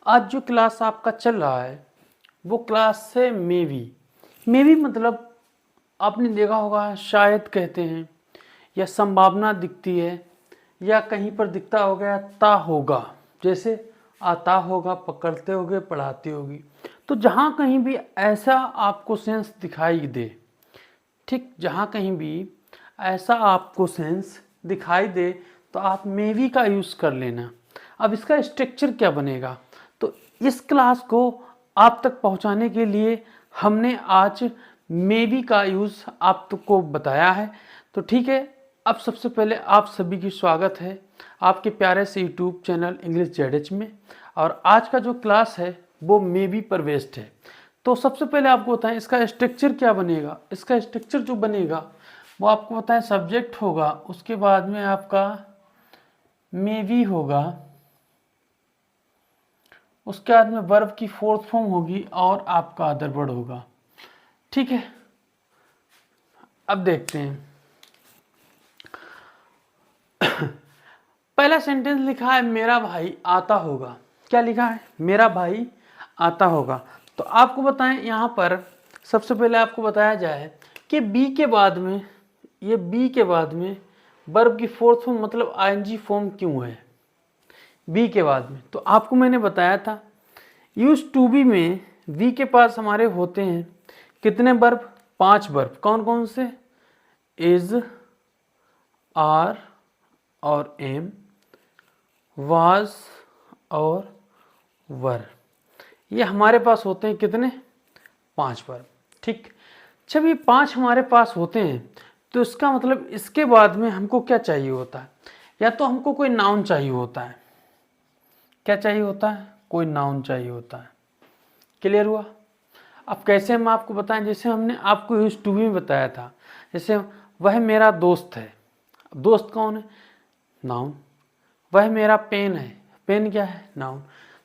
आज जो क्लास आपका चल रहा है वो क्लास है मेवी मतलब आपने देखा होगा, शायद कहते हैं या संभावना दिखती है या कहीं पर दिखता होगा ता होगा, जैसे आता होगा, पकड़ते होगे, पढ़ाते होगी। तो जहाँ कहीं भी ऐसा आपको सेंस दिखाई दे, ठीक, जहाँ कहीं भी ऐसा आपको सेंस दिखाई दे तो आप मेवी का यूज़ कर लेना। अब इसका स्ट्रक्चर क्या बनेगा, तो इस क्लास को आप तक पहुँचाने के लिए हमने आज मेवी का यूज़ आपको बताया है। तो ठीक है, अब सबसे पहले आप सभी की स्वागत है आपके प्यारे से यूट्यूब चैनल इंग्लिश जेड में। और आज का जो क्लास है वो मेवी पर बेस्ड है। तो सबसे पहले आपको बताएं इसका स्ट्रक्चर क्या बनेगा। इसका स्ट्रक्चर जो बनेगा वो आपको बताएं, सब्जेक्ट होगा, उसके बाद में आपका मेवी होगा, उसके बाद में वर्ब की फोर्थ फॉर्म होगी और आपका अदर वर्ड होगा। ठीक है, अब देखते हैं। पहला सेंटेंस लिखा है मेरा भाई आता होगा। क्या लिखा है? मेरा भाई आता होगा। तो आपको बताएं, यहाँ पर सबसे पहले आपको बताया जाए कि बी के बाद में, ये बी के बाद में वर्ब की फोर्थ फॉर्म मतलब आईएनजी फॉर्म क्यों है बी के बाद में। तो आपको मैंने बताया था यूज टू बी में वी के पास हमारे होते हैं कितने वर्ब? 5 वर्ब। कौन कौन से? इज, आर और एम, वाज और वर। ये हमारे पास होते हैं कितने? 5 वर्ब। ठीक, जब ये 5 हमारे पास होते हैं तो इसका मतलब इसके बाद में हमको क्या चाहिए होता है? या तो हमको कोई नाउन चाहिए होता है। क्या चाहिए होता है? कोई नाउन चाहिए होता है। क्लियर हुआ? अब कैसे हम आपको बताएं, जैसे हमने आपको यूज टू बी में बताया था, जैसे वह मेरा दोस्त है। दोस्त कौन है? नाउन। वह मेरा पेन है। पेन क्या है? नाउन।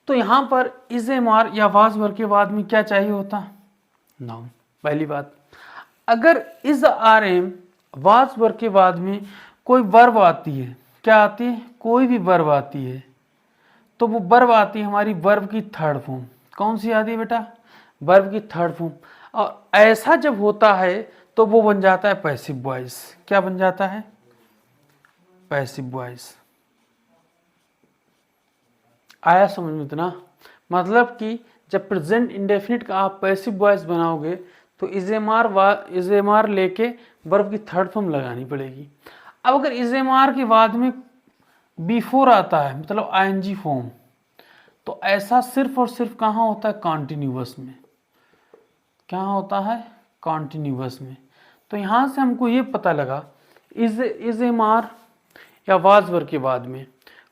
तो यहाँ पर इज एम आर या वाज वर के बाद में क्या चाहिए होता? नाउन। पहली बात, अगर is are am was were के बाद में कोई वर्ब आती है, क्या आती है? कोई भी वर्ब आती है, तो वो वर्ब आती है हमारी वर्ब की थर्ड फॉर्म। कौन सी आती है बेटा? वर्ब की थर्ड फॉर्म। और ऐसा जब होता है तो वो बन जाता है पैसिव वॉइस। क्या बन जाता है? Passive voice. आया समझ में इतना? मतलब कि जब प्रेजेंट इंडेफिनिट का आप पैसिव वॉइस बनाओगे तो इजेमार लेके वर्ब की थर्ड फॉर्म लगानी पड़ेगी। अब अगर इजेमार के बाद में बिफोर आता है मतलब आईएनजी फॉर्म, तो ऐसा सिर्फ और सिर्फ कहाँ होता है? कॉन्टिन्यूअस में। क्या होता है? कॉन्टिन्यूअस में। तो यहाँ से हमको ये पता लगा इज एम आर या वाज वर के बाद में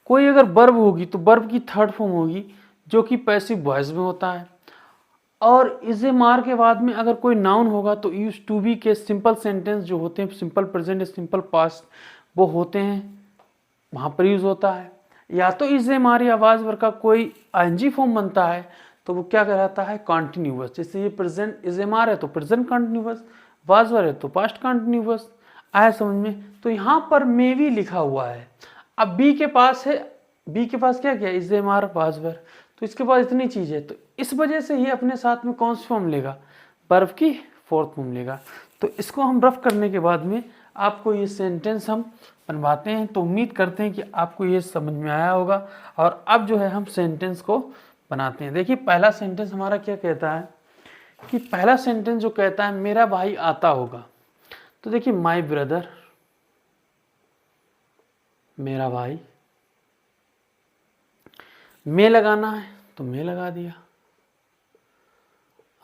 कोई अगर वर्ब होगी तो वर्ब की थर्ड फॉर्म होगी जो कि पैसिव वॉइस में होता है। और इज एम आर के बाद में अगर कोई नाउन होगा तो यूज टू बी के सिंपल सेंटेंस जो होते हैं, सिंपल प्रेजेंट, सिंपल पास्ट, वो होते हैं, वहाँ पर यूज होता है। या तो इज एम आर या वाज वर का कोई आईएनजी फॉर्म बनता है तो वो क्या कहलाता है? कॉन्टिन्यूअस। जैसे ये प्रेजेंट इज एम आर है तो प्रेजेंट कॉन्टिन्यूअस, वाज वर है तो पास्ट कॉन्टिन्यूअस। आया समझ में? तो यहाँ पर मे भी लिखा हुआ है। अब बी के पास है, बी के पास क्या क्या? Is am are, was were, तो इसके पास इतनी चीज है, तो इस वजह से ये अपने साथ में कौन सी फॉर्म लेगा? वर्ब की फोर्थ फॉर्म लेगा। तो इसको हम रफ करने के बाद में आपको ये सेंटेंस हम बनवाते हैं। तो उम्मीद करते हैं कि आपको ये समझ में आया होगा। और अब जो है हम सेंटेंस को बनाते हैं। देखिए पहला सेंटेंस हमारा क्या कहता है कि पहला सेंटेंस जो कहता है मेरा भाई आता होगा। तो देखिए माई ब्रदर, मेरा भाई, मैं लगाना है तो मैं लगा दिया,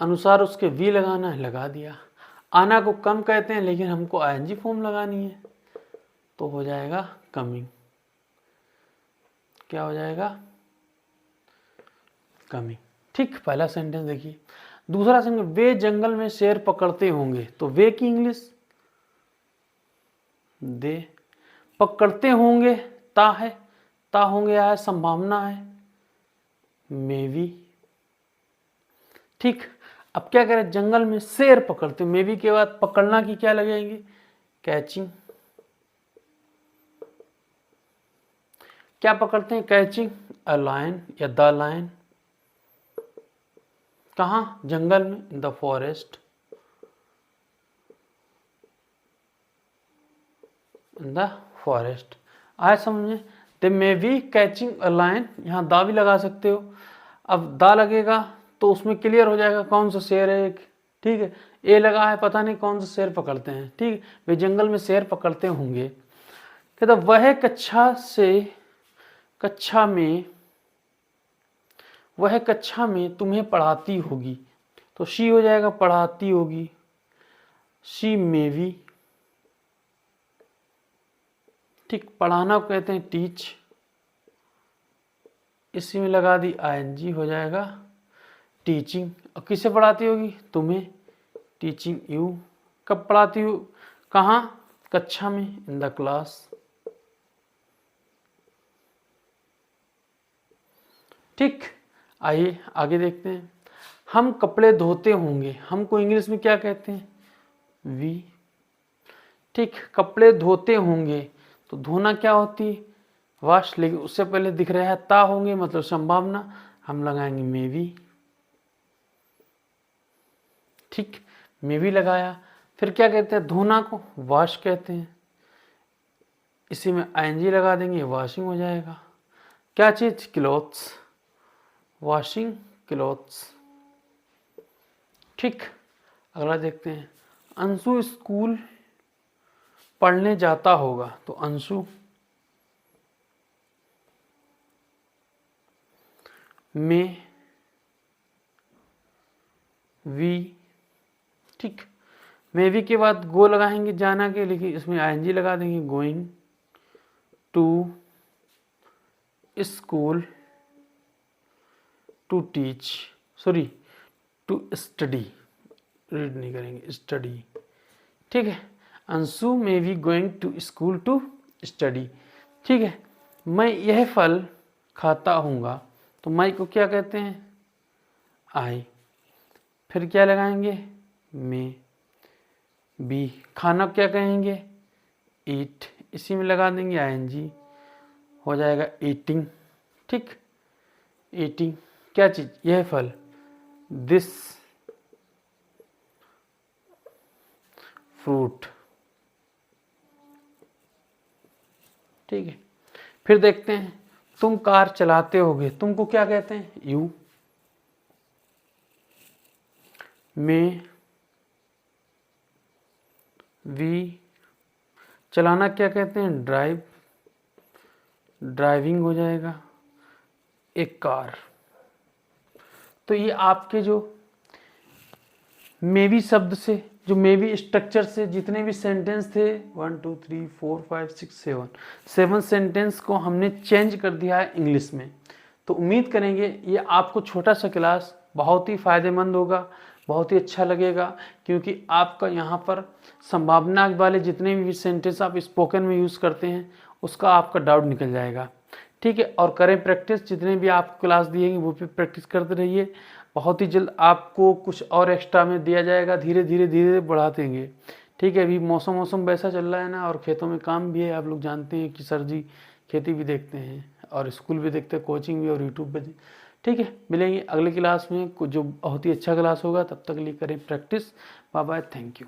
अनुसार उसके वी लगाना है, लगा दिया। आना को कम कहते हैं लेकिन हमको आईएनजी फॉर्म लगानी है तो हो जाएगा कमिंग। क्या हो जाएगा? कमिंग। ठीक, पहला सेंटेंस देखिए। दूसरा सेंटेंस, वे जंगल में शेर पकड़ते होंगे। तो वे की इंग्लिश दे। पकड़ते होंगे ता है, ता होंगे आया, संभावना है, मे बी। ठीक, अब क्या करें? जंगल में शेर पकड़ते, मे बी के बाद पकड़ना की क्या लगेंगे? कैचिंग। क्या पकड़ते हैं? कैचिंग अ लायन या द लायन। कहाँ? जंगल में, in the forest, in the forest. आए समझ में? They may be catching a lion, यहाँ दा भी लगा सकते हो। अब दा लगेगा तो उसमें क्लियर हो जाएगा कौन सा शेर है। ठीक है, ए लगा है, पता नहीं कौन सा शेर पकड़ते हैं। ठीक है, वे जंगल में शेर पकड़ते होंगे। कहता वह कक्षा में तुम्हें पढ़ाती होगी, तो शी हो जाएगा पढ़ाती होगी, शी मे बी। ठीक, पढ़ाना को कहते हैं टीच, इसी में लगा दी आईएनजी, हो जाएगा टीचिंग। और किसे पढ़ाती होगी? तुम्हें, टीचिंग यू। कब पढ़ाती हो? कहाँ? कक्षा में, इन द क्लास। ठीक, आइए आगे देखते हैं। हम कपड़े धोते होंगे, हमको इंग्लिश में क्या कहते हैं? वी। ठीक, कपड़े धोते होंगे, तो धोना क्या होती है? वॉश, लेकिन उससे पहले दिख रहा है ता होंगे, मतलब संभावना, हम लगाएंगे मे बी। ठीक, मे बी लगाया। फिर क्या कहते हैं? धोना को वॉश कहते हैं, इसी में आईएनजी लगा देंगे, वॉशिंग हो जाएगा। क्या चीज? Clothes, washing clothes. ठीक, अगला देखते हैं। अंशु स्कूल पढ़ने जाता होगा, तो अंशु में वी। ठीक, मे वी के बाद गो लगाएंगे जाना के, लेकिन इसमें आईएनजी लगा देंगे, going to school to teach, sorry to study, read नहीं करेंगे, स्टडी। ठीक है, अंशु में be going to school to study. ठीक है, मैं यह फल खाता हूँगा, तो मैं को क्या कहते हैं? आई। फिर क्या लगाएंगे? में बी। खाना क्या कहेंगे? ईट, इसी में लगा देंगे आईएनजी, हो जाएगा ईटिंग। ठीक, ईटिंग क्या चीज? यह फल, दिस फ्रूट। ठीक है, फिर देखते हैं। तुम कार चलाते होगे, तुमको क्या कहते हैं? यू। में वी। चलाना क्या कहते हैं? ड्राइव, ड्राइविंग हो जाएगा, एक कार। तो ये आपके जो मे बी शब्द से, जो मे बी स्ट्रक्चर से जितने भी सेंटेंस थे, 1 2 3 4 5 6 7 सेंटेंस को हमने चेंज कर दिया है इंग्लिश में। तो उम्मीद करेंगे ये आपको छोटा सा क्लास बहुत ही फ़ायदेमंद होगा, बहुत ही अच्छा लगेगा, क्योंकि आपका यहाँ पर संभावना वाले जितने भी सेंटेंस आप स्पोकन में यूज़ करते हैं उसका आपका डाउट निकल जाएगा। ठीक है, और करें प्रैक्टिस, जितने भी आप क्लास दिएंगे वो भी प्रैक्टिस करते रहिए। बहुत ही जल्द आपको कुछ और एक्स्ट्रा में दिया जाएगा, धीरे धीरे बढ़ा देंगे। ठीक है, अभी मौसम वैसा चल रहा है ना, और खेतों में काम भी है, आप लोग जानते हैं कि सर जी खेती भी देखते हैं और स्कूल भी देखते हैं, कोचिंग भी और यूट्यूब पे। ठीक है, मिलेंगे अगले क्लास में, जो बहुत ही अच्छा क्लास होगा। तब तक के लिए करें practice. Bye bye, thank you.